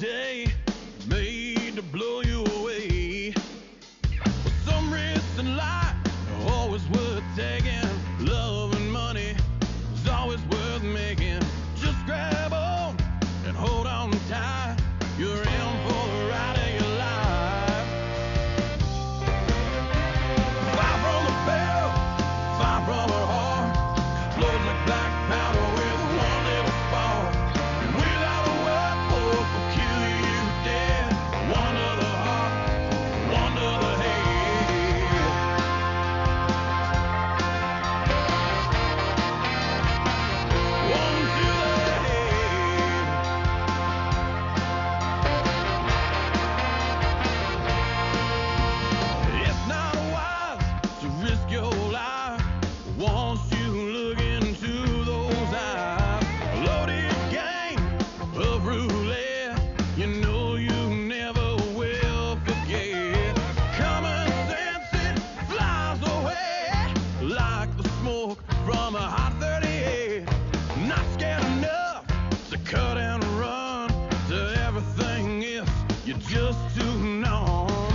day made to blow you away. Some risks in life are always worth taking. Love and money is always worth making. Just grab on and hold on tight. You're in for the ride of your life. Fire from the bell, fire from her heart, explodes like black powder with one little spark. And without a word, hope will kill you dead. One to the heart, one to the head. One to the head. It's not wise to risk your life once you look into those eyes. A loaded game of roulette, you know you never will forget. Common sense, it flies away like the smoke from a hot 38. Not scared enough to cut and run to everything if you're just too numb.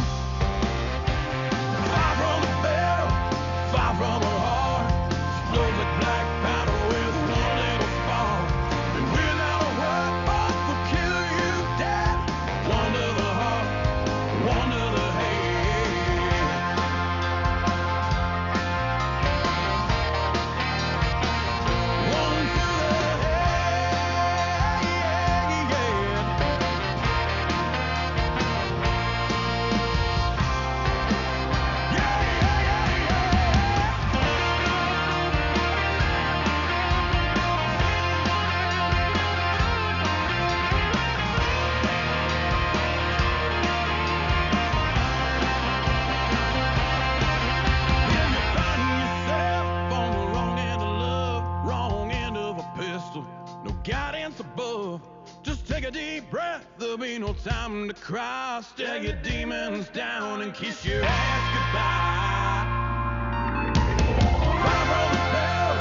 Fire from the bell, fire from her heart, explodes like black powder with one little spark. And without a word, both will kill you dead. One to the heart, one to the head. One to the head, When you find yourself on the wrong end of love, wrong end of a pistol, no guidance above. Just take a deep breath, there'll be no time to cry. Stare your demons down and kiss your ass goodbye. Fire from the bell,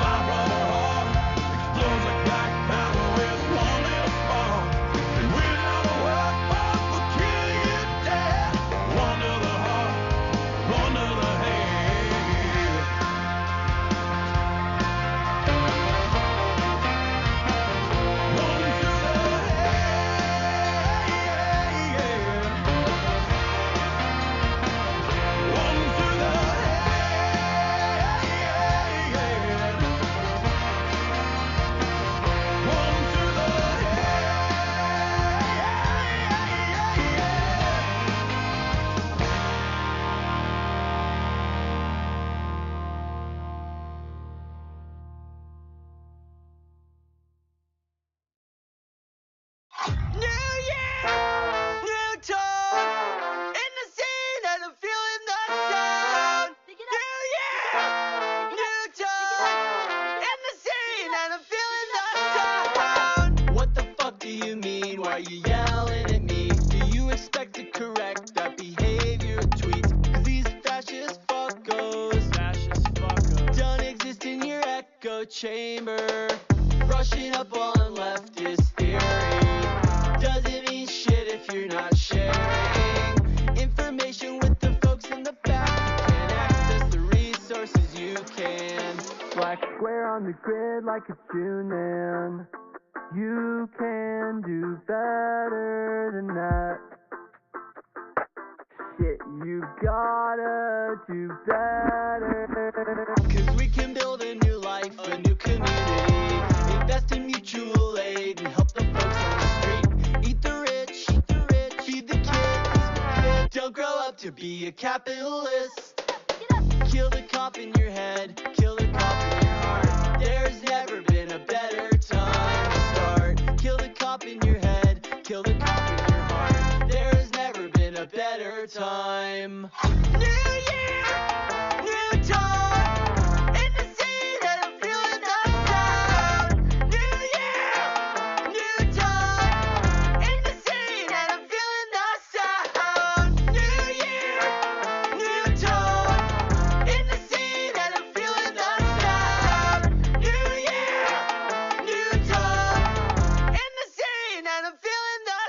fire from her heart, explodes like black powder with one little spark. And without a word, both will kill you dead. One to the heart, one to the head. One to the head. One to the head. One to the New year, new tone, in the scene and I'm feeling the sound. New year, new tone, in the scene and I'm feeling the sound. What the fuck do you mean? Why you yelling at me? Do you expect to correct that behavior of tweets? 'Cause these fascist fuckos don't exist in your echo chamber. Brushing up on leftist theory doesn't mean shit if you're not sharing information with the folks in the back who can't access the resources you can. Black square on the grid like a June man. You can do better than that. Shit, you gotta do better. 'Cause we can build a new life, a new community. Invest in mutual aid and help the folks on the street. Eat the rich, feed the kids. Don't grow up to be a capitalist. Kill the cop in your head, kill the cop in your heart. There's never been a better time to start. Kill the cop in your head, kill the cop in your heart. There's never been a better time. New year, new tone, in the scene and I'm feeling the sound. New year, new tone, in the scene and I'm feeling the sound. New year, new tone, in the scene and I'm feeling the sound. New year, new tone, in the scene and I'm feeling the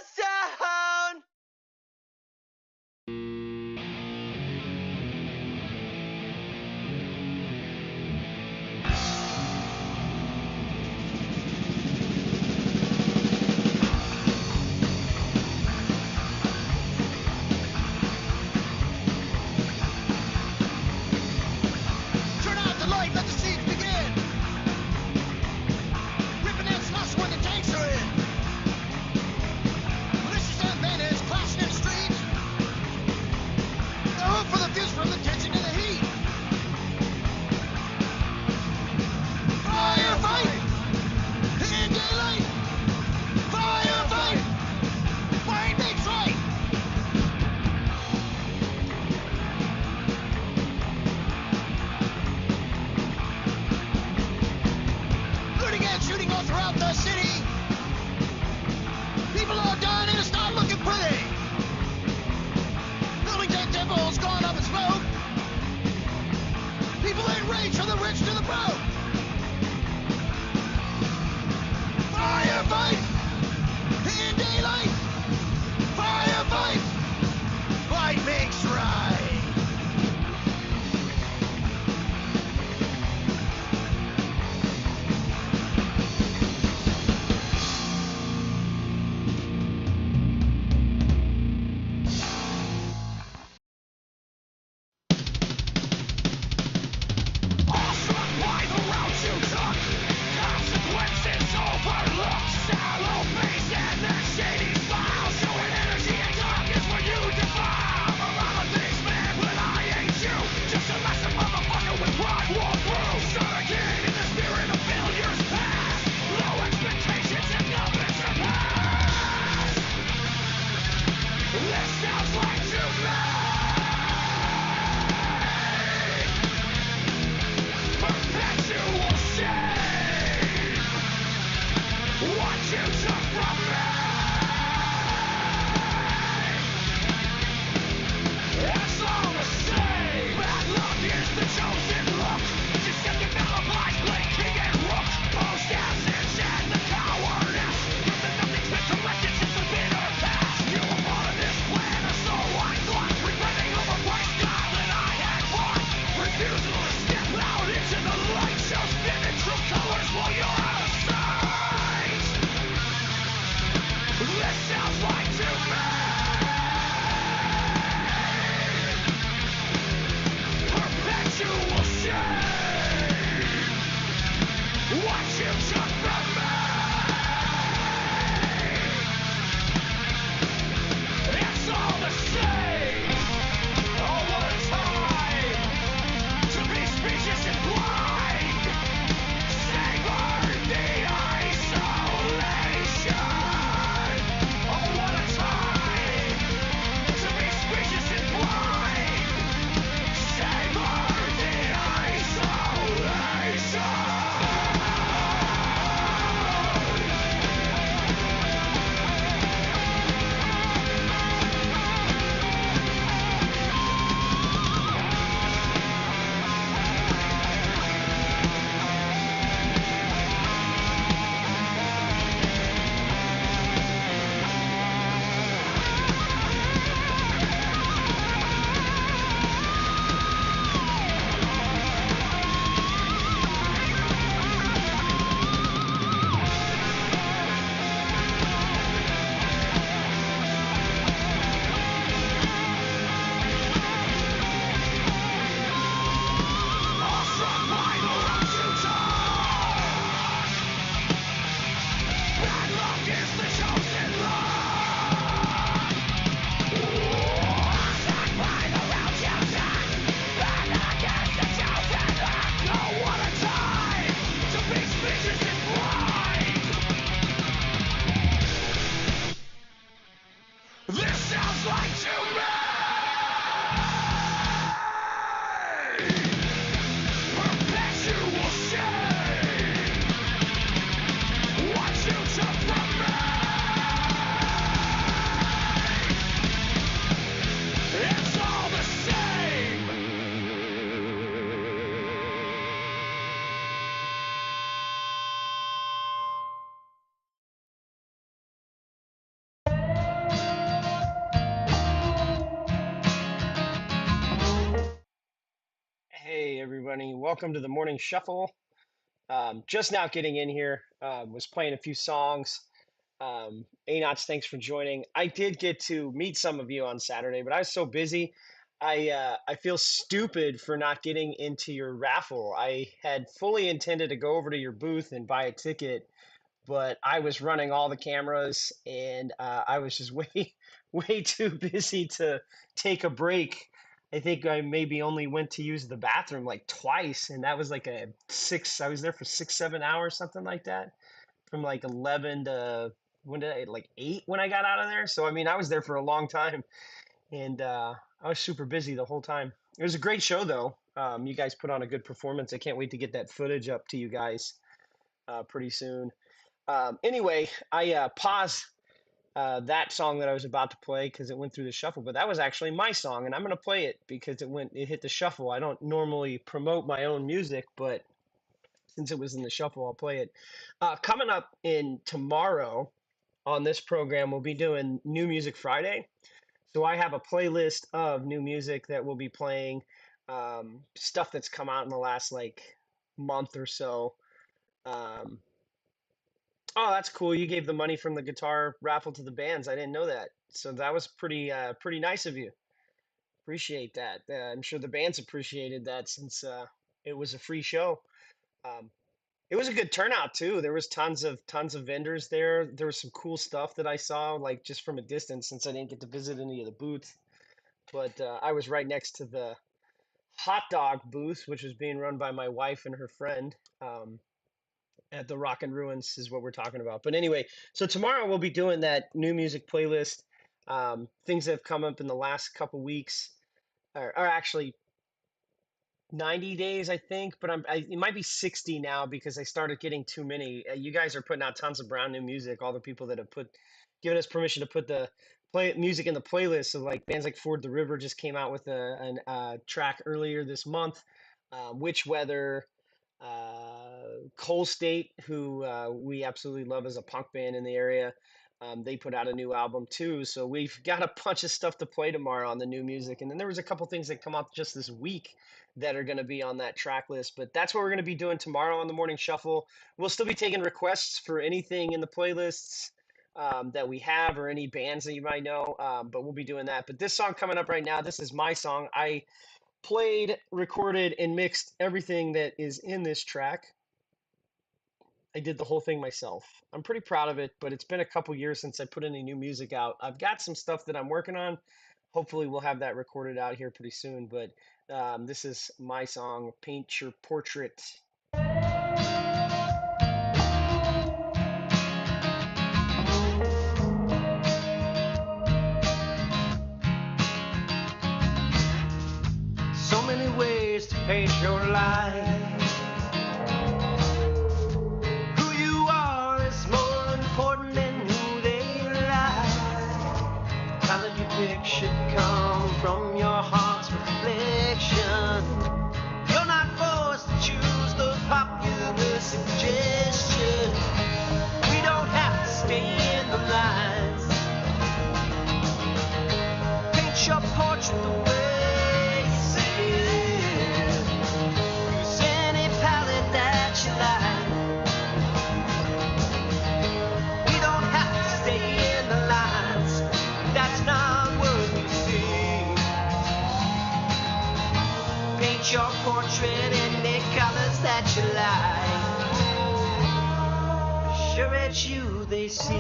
Hey everybody, welcome to the morning shuffle. Just now getting in here, was playing a few songs. Anots, thanks for joining. I did get to meet some of you on Saturday, but I was so busy. I feel stupid for not getting into your raffle. I had fully intended to go over to your booth and buy a ticket, but I was running all the cameras and I was just way too busy to take a break. I think I maybe only went to use the bathroom like twice, and that was like I was there for 6, 7 hours, something like that, from like 11 to when did I, like 8 when I got out of there. So, I mean, I was there for a long time and I was super busy the whole time. It was a great show though. You guys put on a good performance. I can't wait to get that footage up to you guys pretty soon. Anyway, I paused that song that I was about to play because it went through the shuffle, but that was actually my song, and I'm gonna play it because it hit the shuffle. I don't normally promote my own music, but since it was in the shuffle, I'll play it. Coming up in tomorrow on this program, we'll be doing New Music Friday. So I have a playlist of new music that we'll be playing, stuff that's come out in the last like month or so. Um, Oh, that's cool. You gave the money from the guitar raffle to the bands. I didn't know that. So that was pretty nice of you. Appreciate that. I'm sure the bands appreciated that since it was a free show. Um, it was a good turnout too. There was tons of vendors there. There was some cool stuff that I saw like just from a distance since I didn't get to visit any of the booths. But I was right next to the hot dog booth, which was being run by my wife and her friend. At the Rock and Ruins is what we're talking about. But anyway, so tomorrow we'll be doing that new music playlist. Things that have come up in the last couple weeks, or actually 90 days, I think, but it might be 60 now because I started getting too many. You guys are putting out tons of brand new music. All the people that have given us permission to put the play music in the playlist. So like bands like Ford the River just came out with a track earlier this month. Witch Weather, Coal State, who we absolutely love as a punk band in the area. They put out a new album too, so we've got a bunch of stuff to play tomorrow on the new music. And then there was a couple things that come out just this week that are going to be on that track list. But that's what we're going to be doing tomorrow on the Morning Shuffle. We'll still be taking requests for anything in the playlists that we have or any bands that you might know. But we'll be doing that. But this song coming up right now, this is my song. I played, recorded, and mixed everything that is in this track. I did the whole thing myself. I'm pretty proud of it, but it's been a couple years since I put any new music out. I've got some stuff that I'm working on. Hopefully, we'll have that recorded out here pretty soon. But this is my song, Paint Your Portrait. So many ways to paint your life. Who you are is more important than who they lie. Talent you pick should come from your heart's reflection. You're not forced to choose those popular suggestions. We don't have to stay in the lines. Paint your portrait the way you see it. Use any palette that you like. We don't have to stay in the lines. That's not what we see. Paint your portrait in the colors that you like. Sure, it's you they see.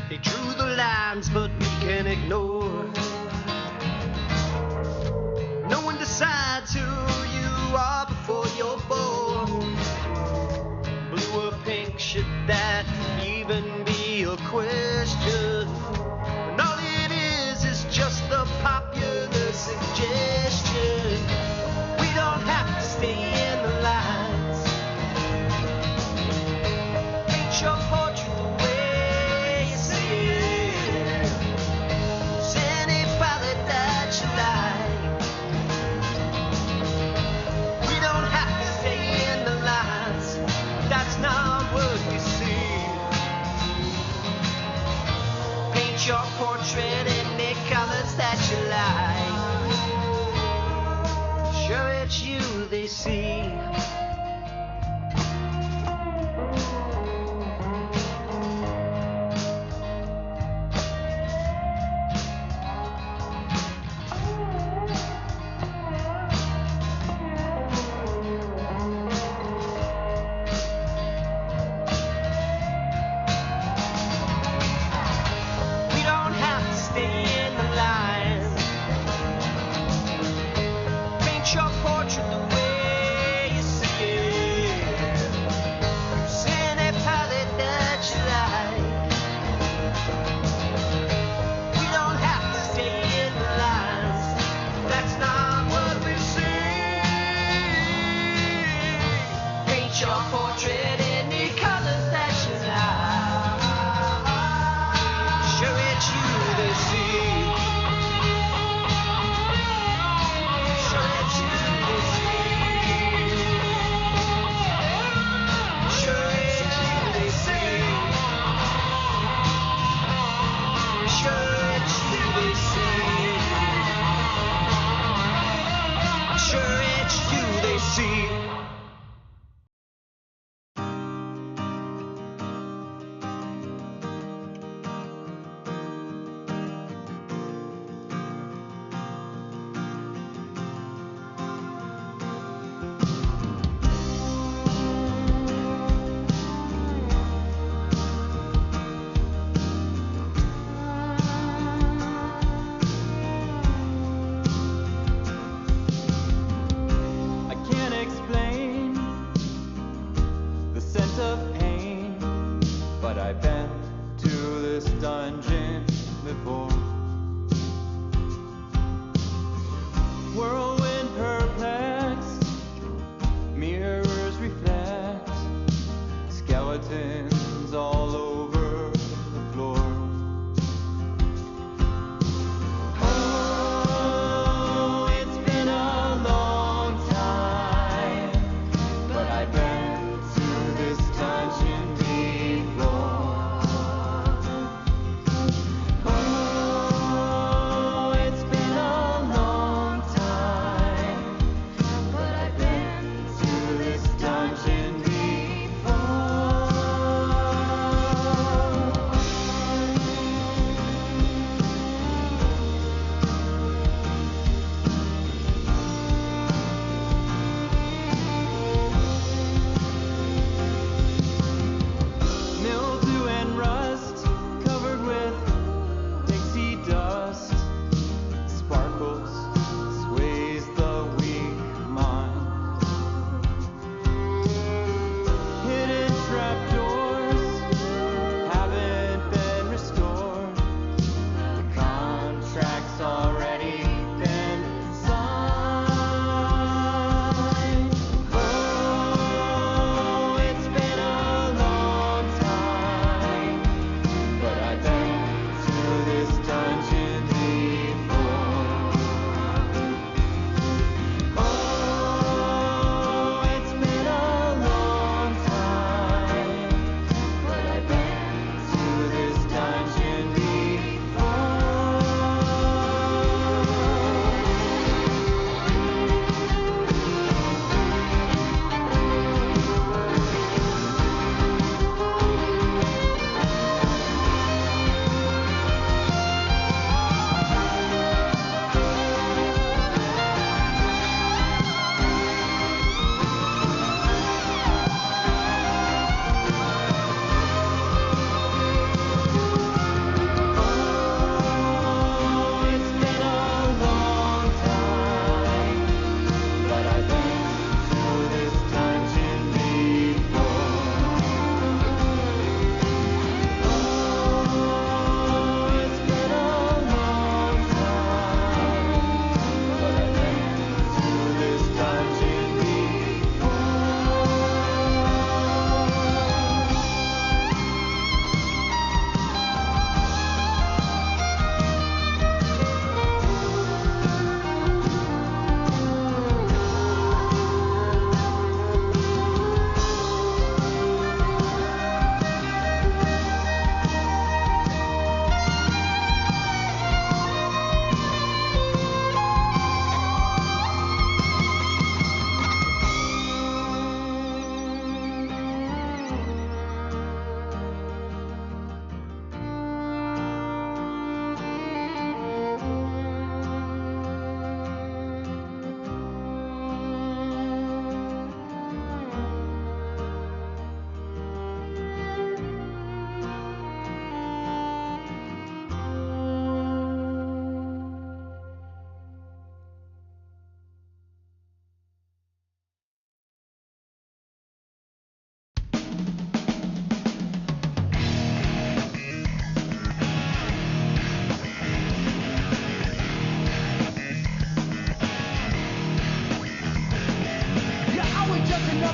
They drew the lines, but we can ignore. No one decides who you are before you're born. Blue or pink, should that even be a question? And all it is just the popular suggestion. We don't have to stay in the lines. Paint your portrait the way you see it. Use any palette that you like. We don't have to stay in the lines. That's not what we see. Paint your portrait in the colors that you like. Sure, it's you they see. We don't have to stay in the lines. Paint your portrait the way you see it. Use any palette that you like. We don't have to stay in the lines. That's not what we see. Paint your portrait in the colors that you like. Sure, it's you they see. Sure, it's you they see. Sure, it's you they see. Sure, it's you they see. Sure, it's you they see.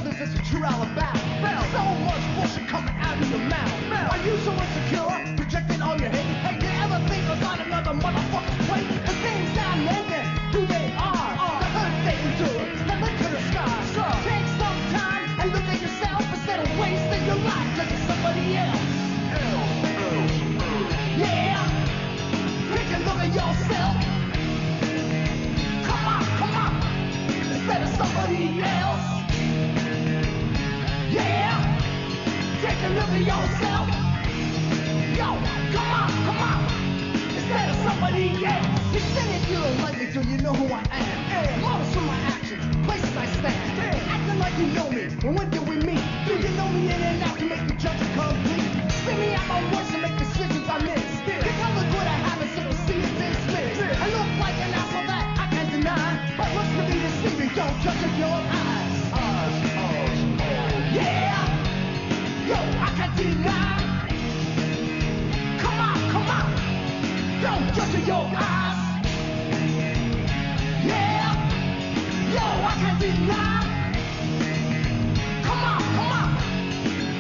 brothers, it's a true Alabama. So much bullshit coming out of your mouth. Are you so insecure, projecting all your hate? Hey, you ever think about another motherfucker's plate? The things that make them who they are, the hurt they endure, the link to the scars. So take some time and look at yourself instead of wasting your life judging somebody else. Yeah, take a look at yourself. Come on, instead of somebody else. Yeah, take a look at yourself. Yo, come on, instead of somebody else. You say if you don't like me, do you know who I am? Models for my actions, places I stand. Acting like you know me, but when did we meet? Do you know me in and out to make the judgment complete? Spin me out my words and make decisions I miss. You tell the good I have it, so don't see it dismissed. I look like an asshole that I can't deny, but looks to be deceiving, don't judge with your eyes. Yeah, yo, I can't deny. Come on, don't judge with your eyes. Yeah, yo, I can't deny. Come on,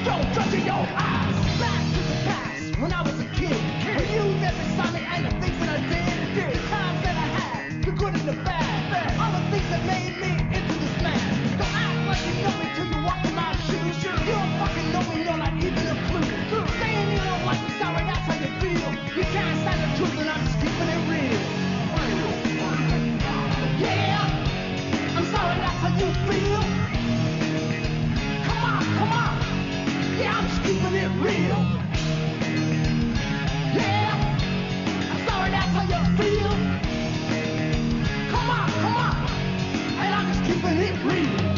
don't judge with your eyes. Back to the past, when I was a kid. When you never saw me and the things that I did. The times that I had, the good and the bad. All the things that made me into this man. Don't act like you know me till you walk in my shoes. You don't fucking know me, you're not even a clue. Saying you don't like me, sorry, that's how you feel. You can't stand the truth and I'm just keeping it real. Yeah, I'm sorry, that's how you feel. Come on, yeah, I'm just keeping it real. Yeah, I'm sorry, that's how you feel. Come on, and I'm just keeping it real.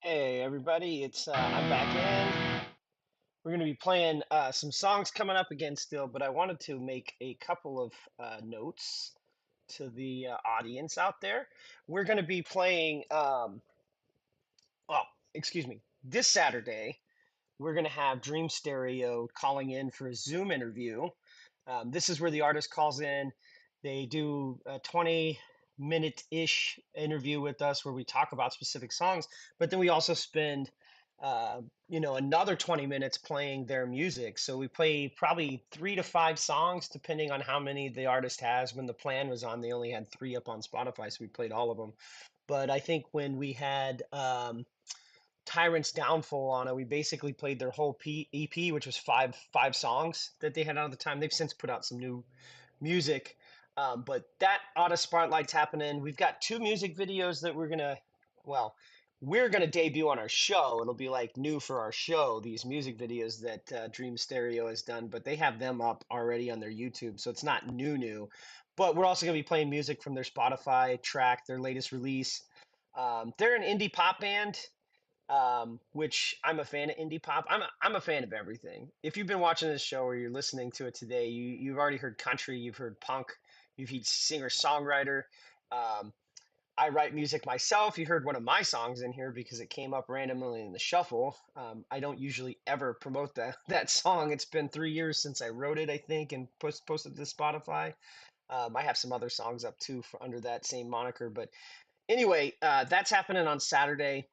Hey everybody, it's I'm back in. We're going to be playing some songs coming up again still, but I wanted to make a couple of notes to the audience out there. We're going to be playing, well, excuse me, this Saturday. We're going to have Dream Stereo calling in for a Zoom interview. This is where the artist calls in. They do a 20-minute-ish interview with us where we talk about specific songs, but then we also spend, another 20 minutes playing their music. So we play probably 3 to 5 songs, depending on how many the artist has. When the plan was on, they only had 3 up on Spotify, so we played all of them. But I think when we had Tyrant's Downfall on it, we basically played their whole EP, which was five songs that they had out at the time. They've since put out some new music, but that Auto Spotlight's happening. We've got 2 music videos that we're gonna debut on our show. It'll be like new for our show. These music videos that Dream Stereo has done, but they have them up already on their YouTube, so it's not new. But we're also gonna be playing music from their Spotify track, their latest release. They're an indie pop band, which I'm a fan of indie pop. I'm a fan of everything. If you've been watching this show or you're listening to it today, you've already heard country, you've heard punk, you've heard singer songwriter. Um, I write music myself. You heard one of my songs in here because it came up randomly in the shuffle. I don't usually ever promote that song. It's been 3 years since I wrote it, I think, and posted to Spotify. I have some other songs up too under that same moniker. But anyway, that's happening on Saturday.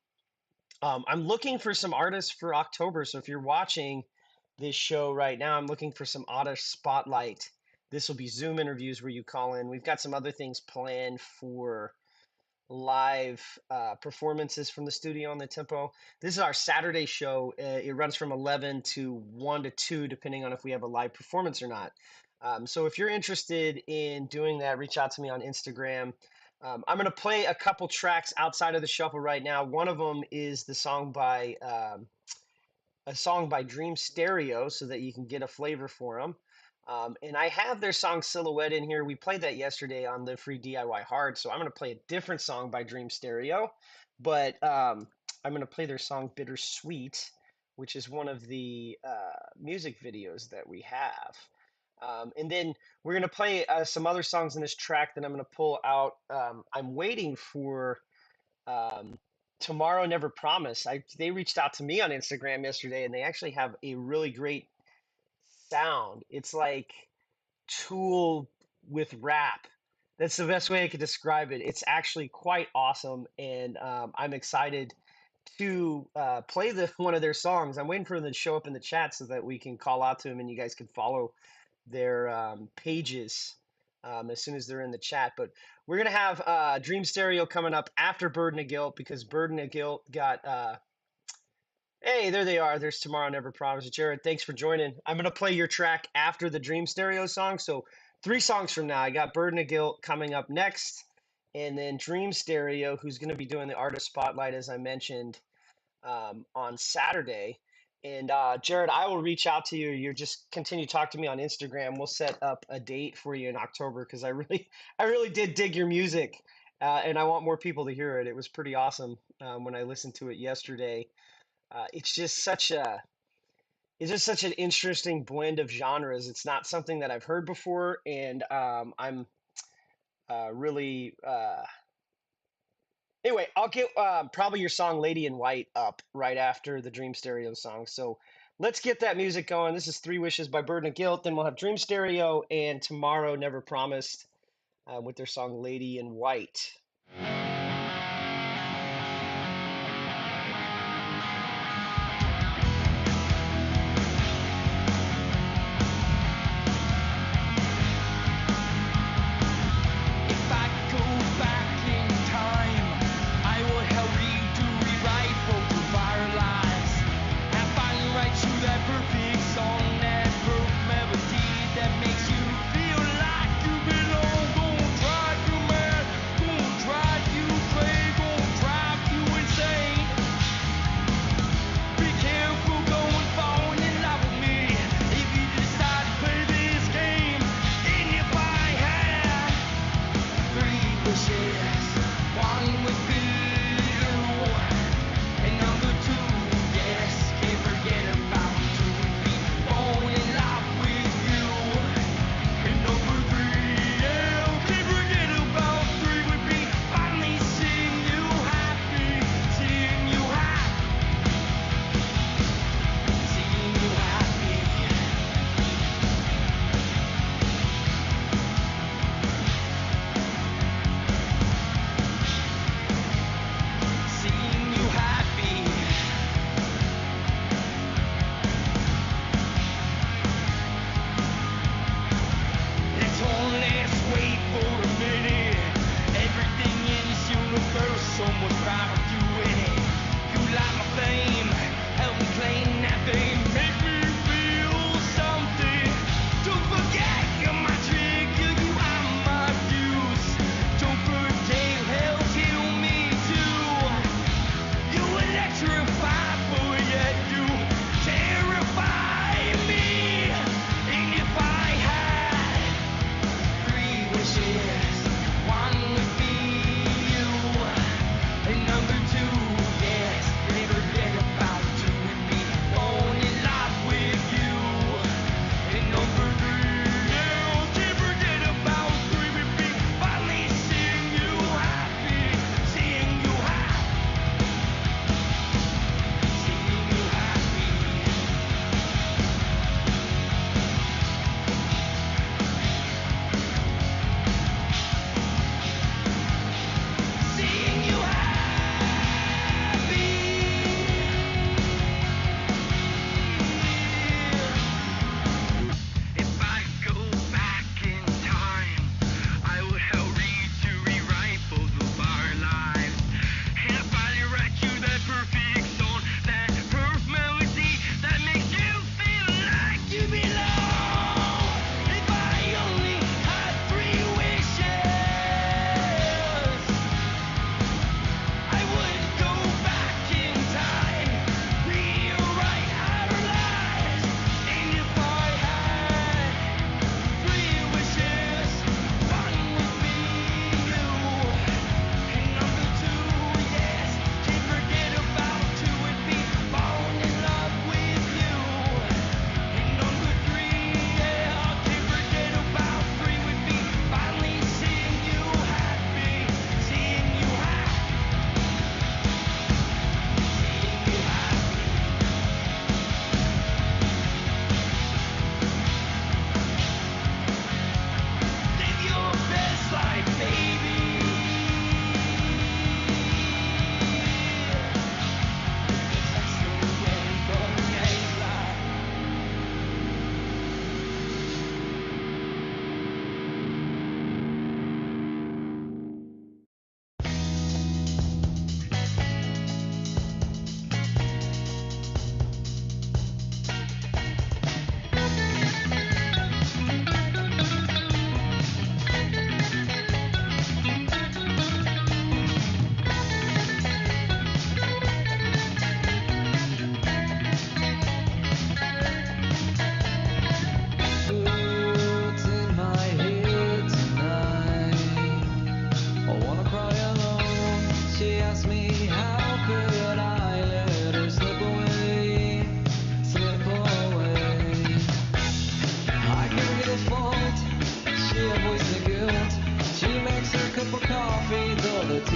I'm looking for some artists for October. So if you're watching this show right now, I'm looking for some artist spotlight. This will be Zoom interviews where you call in. We've got some other things planned for live performances from the studio on the Tempo. This is our Saturday show. It runs from 11 to 1 to 2, depending on if we have a live performance or not. So if you're interested in doing that, reach out to me on Instagram. I'm going to play a couple tracks outside of the shuffle right now. One of them is the song by a song by Dream Stereo, so that you can get a flavor for them. And I have their song Silhouette in here. We played that yesterday on the free DIY Hard, so I'm going to play a different song by Dream Stereo, but I'm going to play their song Bittersweet, which is one of the music videos that we have. And then we're going to play some other songs in this track that I'm going to pull out. I'm waiting for Tomorrow Never Promise. They reached out to me on Instagram yesterday, and they actually have a really great sound. It's like Tool with rap. That's the best way I could describe it. It's actually quite awesome, and I'm excited to play one of their songs. I'm waiting for them to show up in the chat so that we can call out to them and you guys can follow their pages as soon as they're in the chat. But we're gonna have Dream Stereo coming up after Burden of Guilt, because Burden of Guilt got hey, there they are. There's Tomorrow Never Promised. Jared, thanks for joining. I'm going to play your track after the Dream Stereo song. So 3 songs from now, I got Burden of Guilt coming up next, and then Dream Stereo, who's going to be doing the artist spotlight, as I mentioned, on Saturday. And Jared, I will reach out to you. You just continue to talk to me on Instagram. We'll set up a date for you in October, because I really did dig your music, and I want more people to hear it. It was pretty awesome when I listened to it yesterday. It's just such an interesting blend of genres. It's not something that I've heard before, and I'm really anyway. I'll get probably your song "Lady in White" up right after the Dream Stereo song. So let's get that music going. This is 3 Wishes by Burden of Guilt. Then we'll have Dream Stereo and Tomorrow Never Promised with their song "Lady in White." If I go back in time, I will hurry to rewrite both of our lives and find right to that perfect song, that perfect melody that makes you feel like you belong. Don't try to man, don't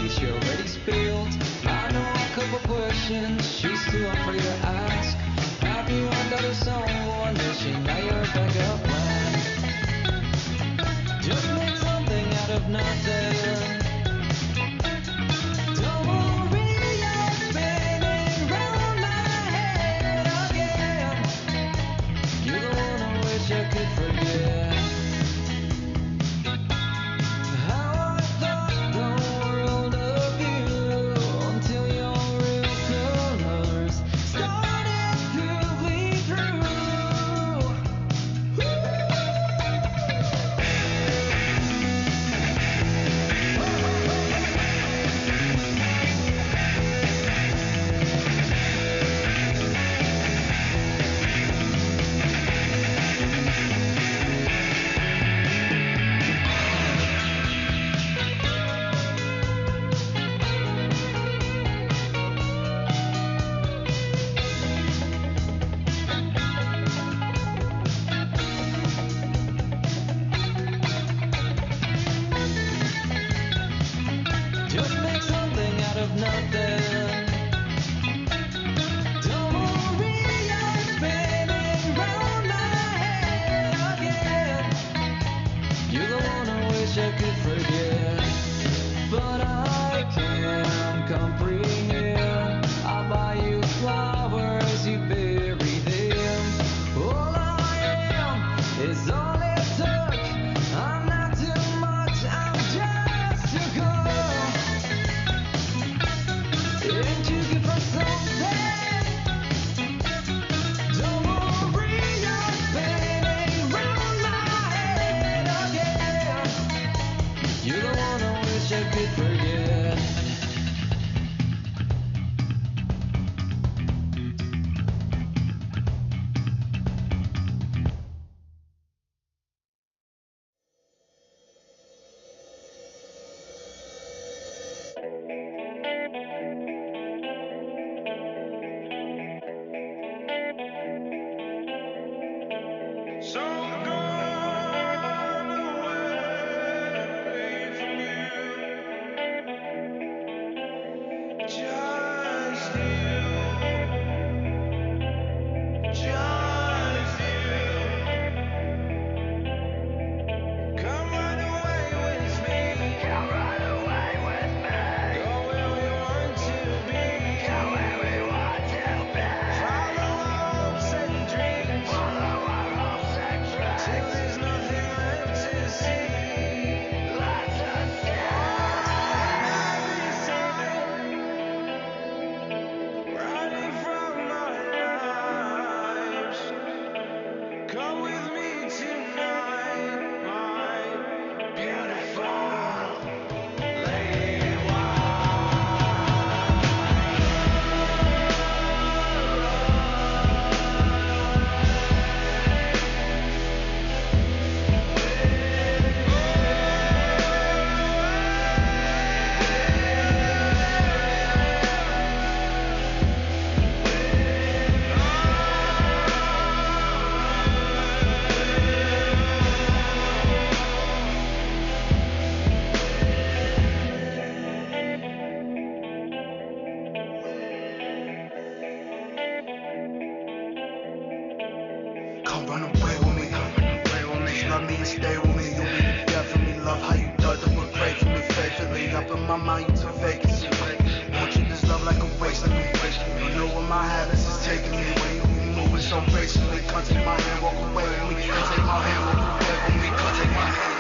tea she already spilled. I know a couple questions she's too afraid to ask. Have you ever thought of someone that she now you're a backup plan? Just make something out of nothing. Don't worry, I'm spinning round my head again. You're the one I wish I could forget. How I thought the world of you until your real colors started to bleed through. Just make something out of nothing. Don't worry, I'm spinning round my head again. You're the one I wish I could forget, but I can't comprehend. I'll buy you flowers, you bury them. All I am is all it took. I'm not too much, I'm just a girl. Ain't you good for something? Don't worry, I'm spinning round my head again. You're the one I wish I could forget. So gone away from you, just you, just you. Come run away with me, come run away with me. Go where we want to be, go where we want to be. Follow our hopes and dreams, follow our hopes and dreams. Till there's nothing left to see, left to see. Running from our lives. Come with me tonight, my beautiful lady. Come run away with me, just love me and stay with me. You'll be the death of me, love how you dug them and pray for me faithfully. Up in my mind, you took vacancy. Want you this love like a waste of me. You know where my habits is taking me. When you be moving so gracefully, come take my hand, walk away with me. Come take my hand, walk away with me. Come take my hand.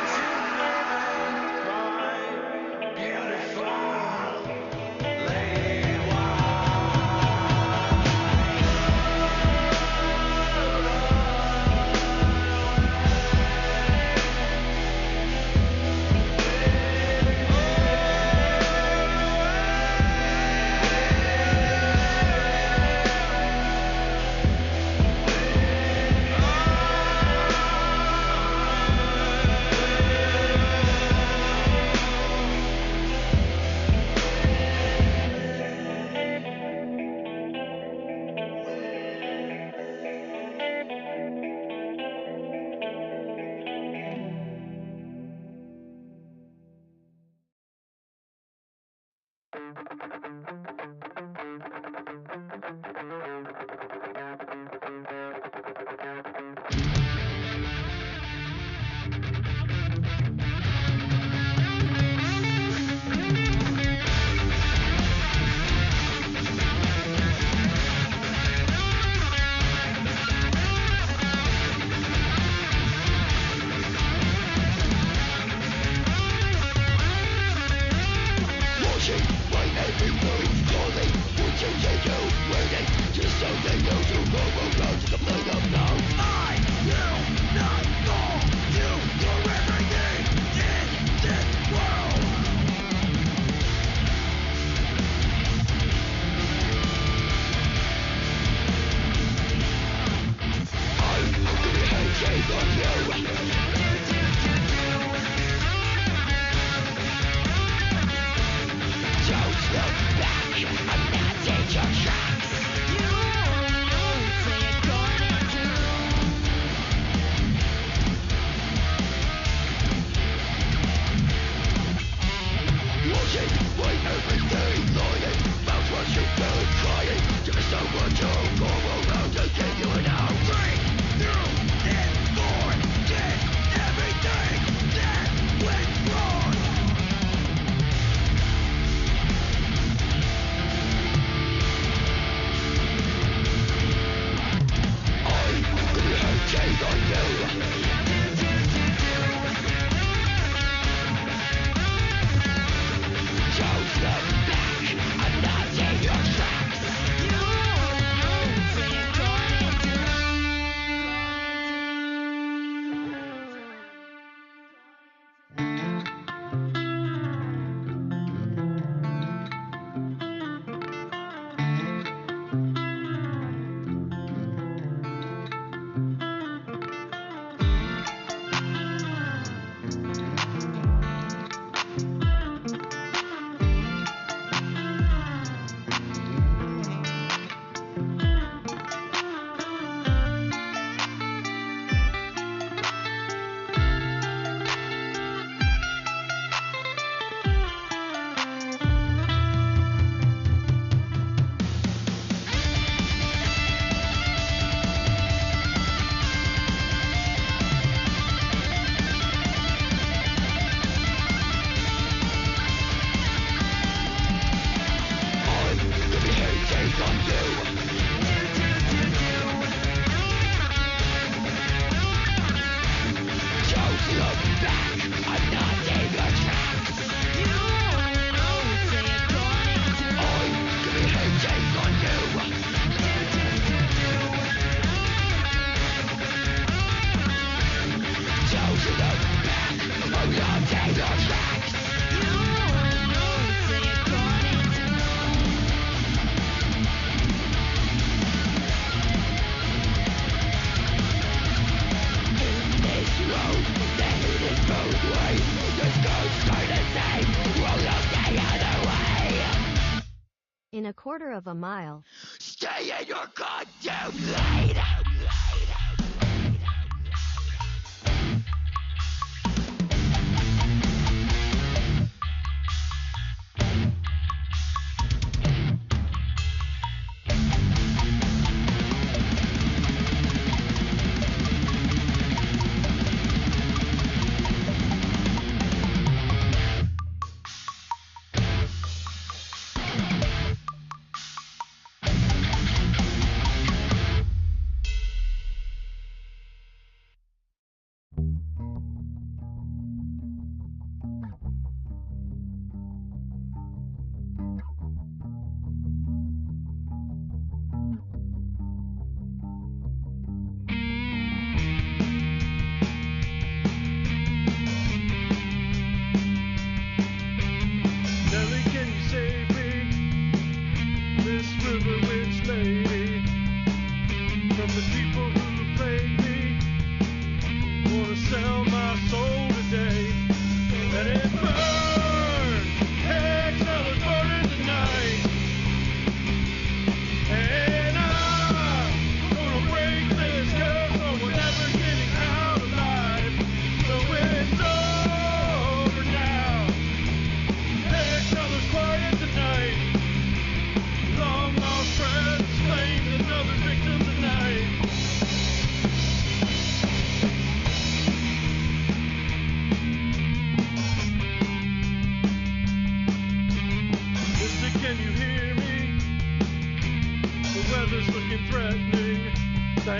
In a quarter of a mile. Stay in your goddamn lane!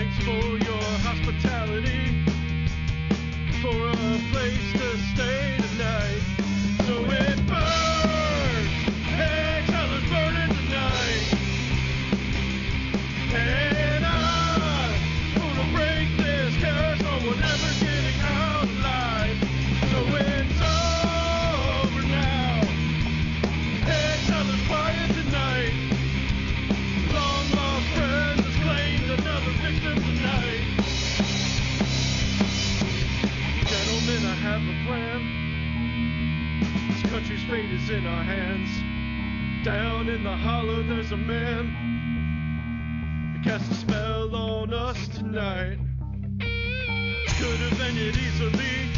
Thanks for your hospitality, for a place to stay tonight. So it burns, hey, Tyler's burning tonight. And I'm gonna break this curse, or we're never getting out alive. So it's over now. Hey, Tyler's quiet tonight. Long lost friends has claimed another victim tonight. Gentlemen, I have a plan. This country's fate is in our hands. Down in the hollow there's a man who cast a spell on us tonight. Could have ended easily.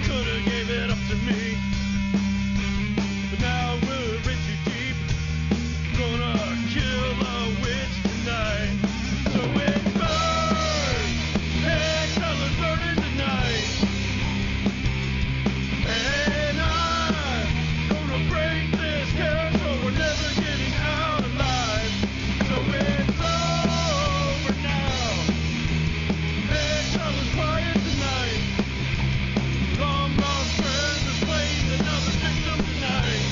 Could have gave it up to me. But now we're in too deep. Gonna kill a witch tonight. So it burns. Hey, Tyler's burning tonight. And I'm gonna break this curse, or we're never getting out alive. So it's over now. Hey, Tyler's quiet tonight. Long lost friends has claimed another victim tonight.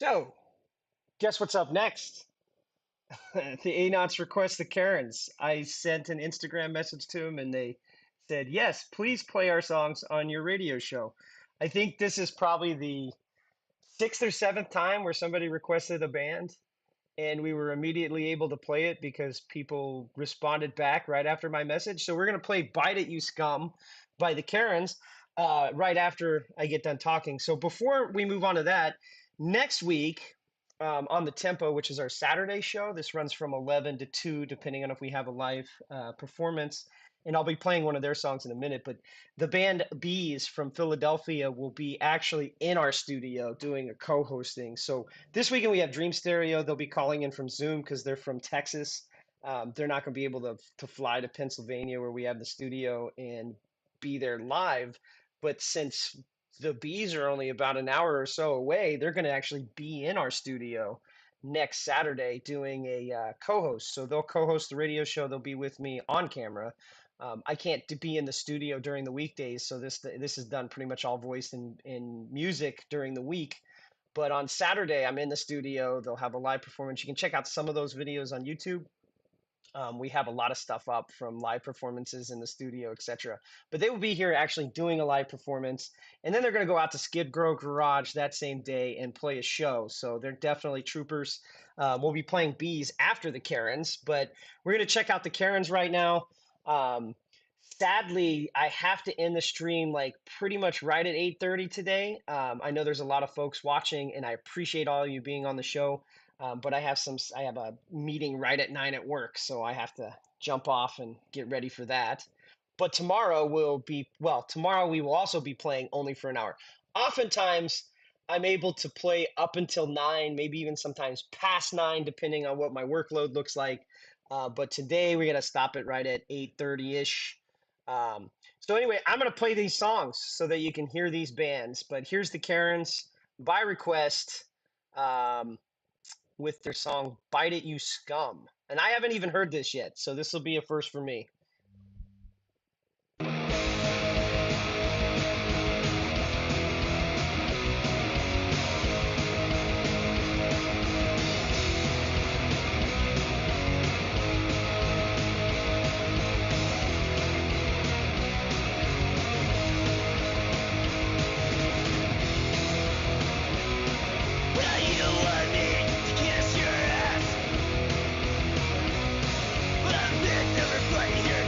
So, guess what's up next? The Anots request the Karens. I sent an Instagram message to them and they said, yes, please play our songs on your radio show. I think this is probably the sixth or seventh time where somebody requested a band and we were immediately able to play it because people responded back right after my message. So we're going to play Bite It, You Scum by the Karens right after I get done talking. So before we move on to that, next week on the Tempo, which is our Saturday show, this runs from 11 to 2, depending on if we have a live performance. And I'll be playing one of their songs in a minute, but the band Bees from Philadelphia will be actually in our studio doing a co-hosting. So this weekend we have Dream Stereo. They'll be calling in from Zoom because they're from Texas. They're not going to be able to fly to Pennsylvania where we have the studio and be there live. But since the Bees are only about an hour or so away, they're going to actually be in our studio next Saturday doing a co-host. So they'll co-host the radio show. They'll be with me on camera. I can't be in the studio during the weekdays, so this is done pretty much all voice and music during the week. But on Saturday, I'm in the studio. They'll have a live performance. You can check out some of those videos on YouTube. We have a lot of stuff up from live performances in the studio, etc. But they will be here actually doing a live performance, and then they're going to go out to Skid Row Garage that same day and play a show. So they're definitely troopers. We'll be playing Bees after the Karens, but we're going to check out the Karens right now. Sadly, I have to end the stream like pretty much right at 8:30 today. I know there's a lot of folks watching, and I appreciate all of you being on the show. But I have a meeting right at 9 at work, so I have to jump off and get ready for that. But tomorrow tomorrow we will also be playing only for an hour. Oftentimes, I'm able to play up until 9, maybe even sometimes past 9, depending on what my workload looks like. But today we're gonna stop it right at 8:30-ish. So anyway, I'm gonna play these songs so that you can hear these bands. But here's the Karens by request. With their song Bite It, You Scum. And I haven't even heard this yet, so this will be a first for me. Well, you want me to kiss your ass, but I've been never quite here.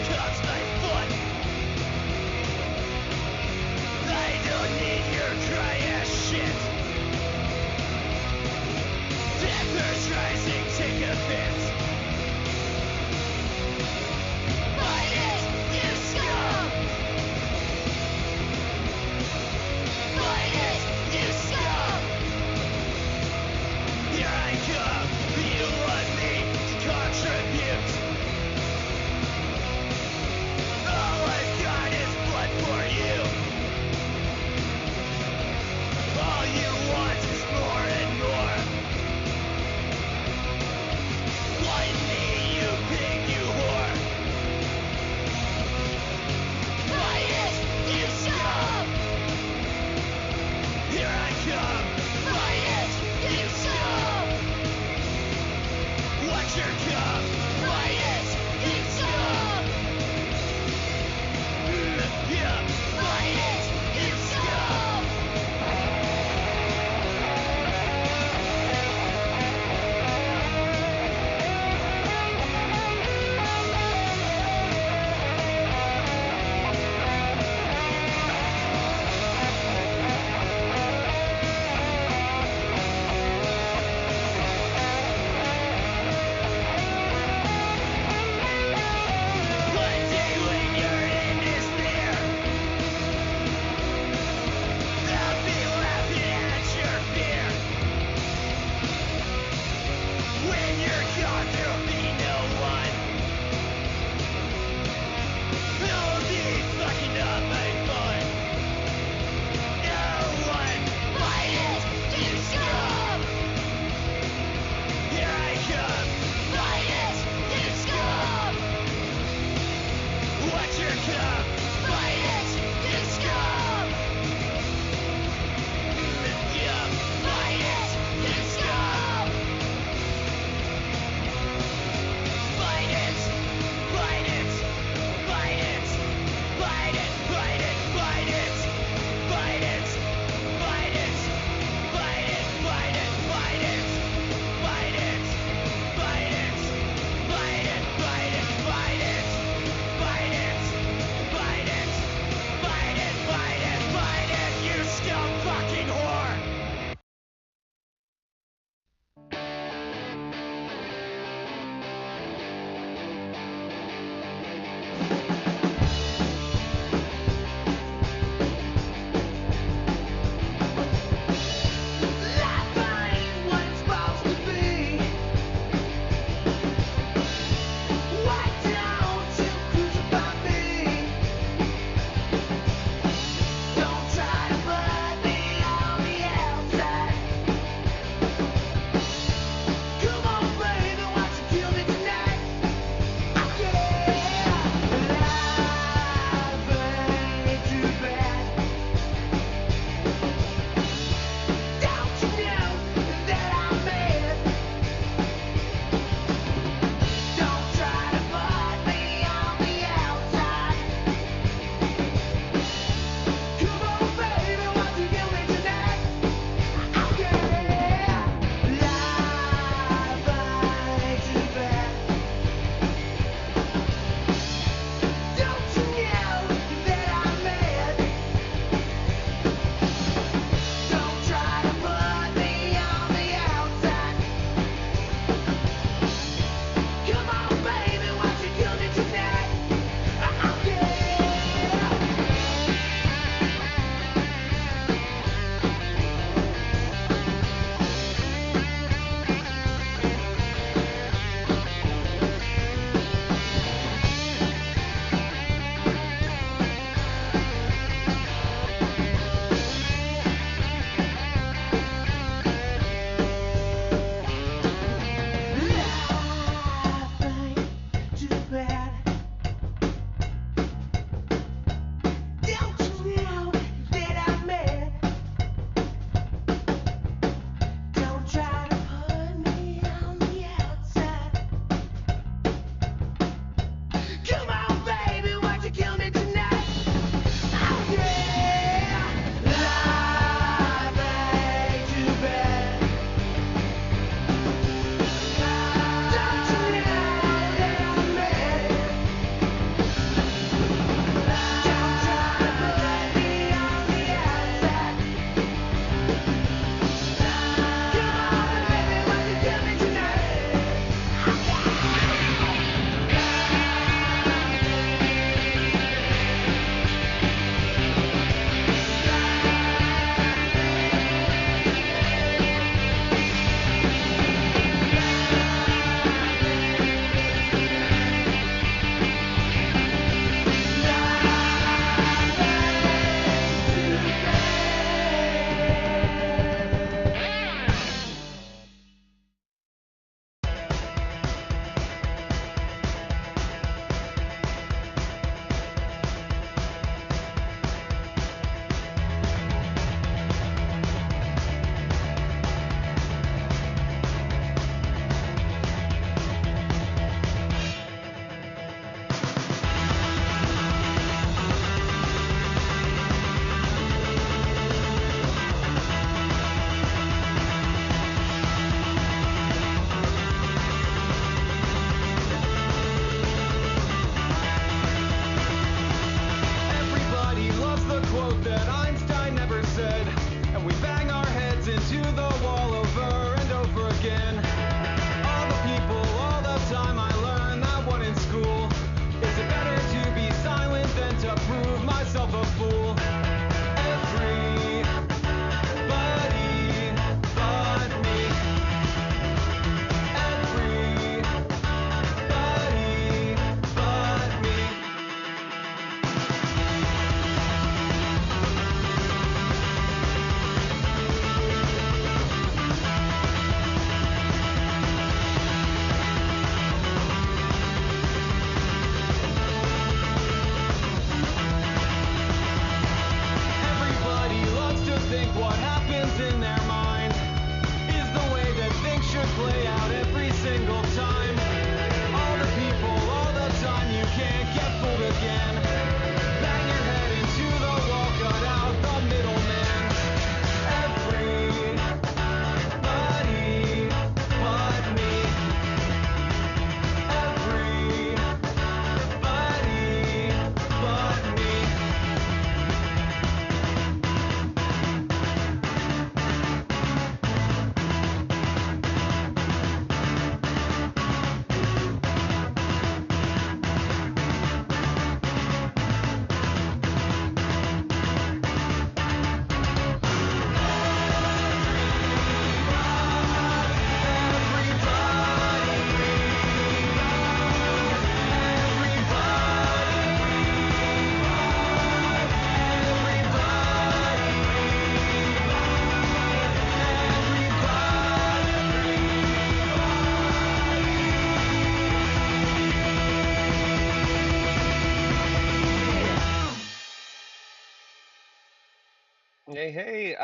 Hey, hey,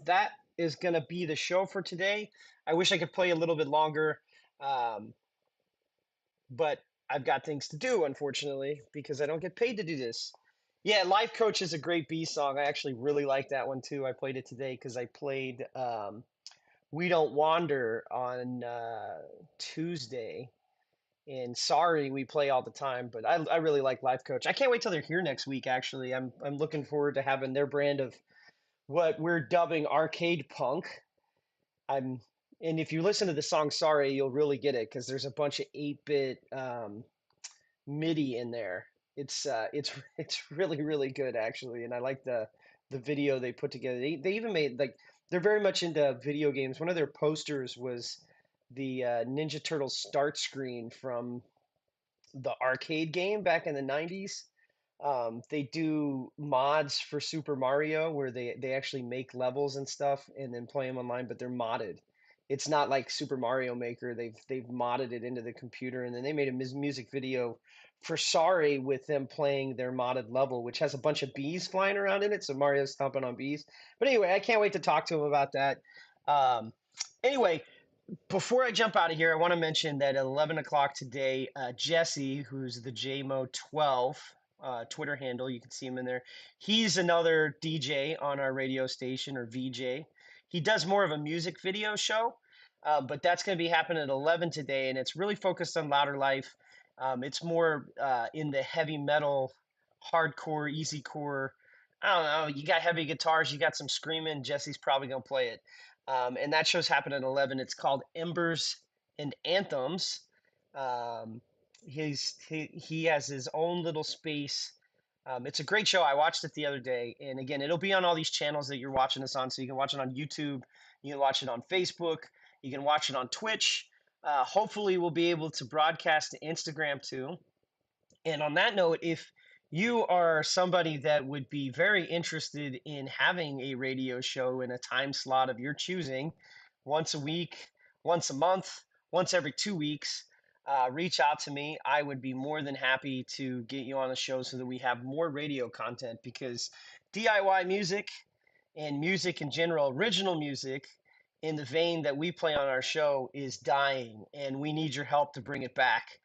that is going to be the show for today. I wish I could play a little bit longer, um, but I've got things to do, unfortunately, because I don't get paid to do this. Yeah, Life Coach is a great B song. I actually really like that one too. I played it today because I played We Don't Wander on Tuesday. And sorry, we play all the time, but I really like Life Coach. I can't wait till they're here next week, actually. I'm looking forward to having their brand of what we're dubbing arcade punk. I'm and if you listen to the song "Sorry," you'll really get it because there's a bunch of 8-bit MIDI in there. It's it's really good actually, and I like the video they put together. They even made like they're very much into video games. One of their posters was the Ninja Turtles start screen from the arcade game back in the 90s. They do mods for Super Mario where they actually make levels and stuff and then play them online, but they're modded. It's not like Super Mario Maker. They've modded it into the computer, and then they made a music video for Sorry with them playing their modded level, which has a bunch of bees flying around in it. So Mario's stomping on bees. But anyway, I can't wait to talk to him about that. Um, anyway, before I jump out of here, I want to mention that at 11 o'clock today, Jesse, who's the JMO12 Twitter handle, you can see him in there. He's another DJ on our radio station, or VJ. He does more of a music video show, but that's going to be happening at 11 today, and it's really focused on Louder Life. It's more in the heavy metal, hardcore, easy core. I don't know. You got heavy guitars, you got some screaming. Jesse's probably going to play it. And that show's happening at 11. It's called Embers and Anthems. Um, he has his own little space. It's a great show. I watched it the other day, and again, it'll be on all these channels that you're watching this on. So you can watch it on YouTube, you can watch it on Facebook, you can watch it on Twitch. Hopefully, we'll be able to broadcast to Instagram too. And on that note, if you are somebody that would be very interested in having a radio show in a time slot of your choosing, once a week, once a month, once every 2 weeks, reach out to me. I would be more than happy to get you on the show so that we have more radio content because DIY music and music in general, original music in the vein that we play on our show is dying, and we need your help to bring it back.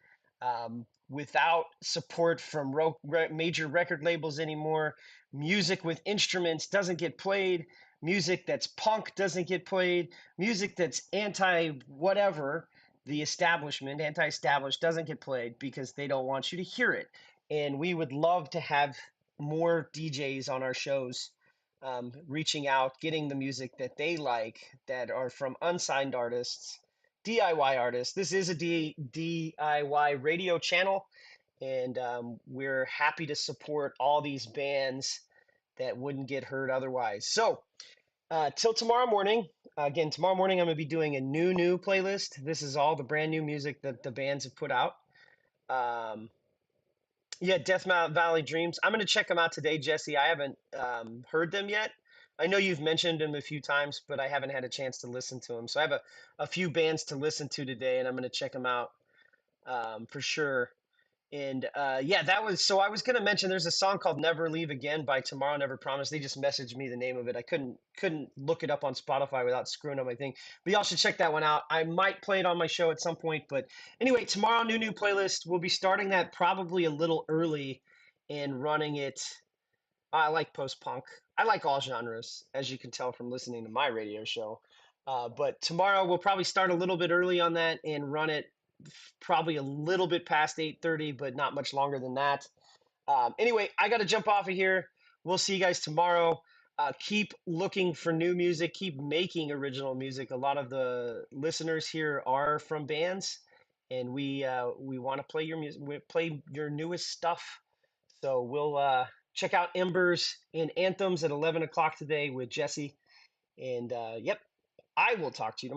Without support from major record labels anymore, music with instruments doesn't get played. Music that's punk doesn't get played. Music that's anti whatever, the establishment, anti established, doesn't get played because they don't want you to hear it. And we would love to have more DJs on our shows reaching out, getting the music that they like that are from unsigned artists, DIY artists. This is a DIY radio channel, and we're happy to support all these bands that wouldn't get heard otherwise. So, till tomorrow morning, again, tomorrow morning I'm going to be doing a new playlist. This is all the brand new music that the bands have put out. Yeah, Death Valley Dreams. I'm going to check them out today, Jesse. I haven't heard them yet. I know you've mentioned them a few times, but I haven't had a chance to listen to them. So I have a few bands to listen to today, and I'm going to check them out for sure. And yeah, that was so. I was going to mention there's a song called "Never Leave Again" by Tomorrow Never Promised. They just messaged me the name of it. I couldn't look it up on Spotify without screwing up my thing. But y'all should check that one out. I might play it on my show at some point. But anyway, tomorrow new playlist. We'll be starting that probably a little early and running it. I like post punk. I like all genres, as you can tell from listening to my radio show. But tomorrow we'll probably start a little bit early on that and run it probably a little bit past 8:30, but not much longer than that. Anyway, I got to jump off of here. We'll see you guys tomorrow. Keep looking for new music. Keep making original music. A lot of the listeners here are from bands, and we want to play your music. We play your newest stuff. So we'll check out Embers and Anthems at 11 o'clock today with Jesse. And yep, I will talk to you tomorrow.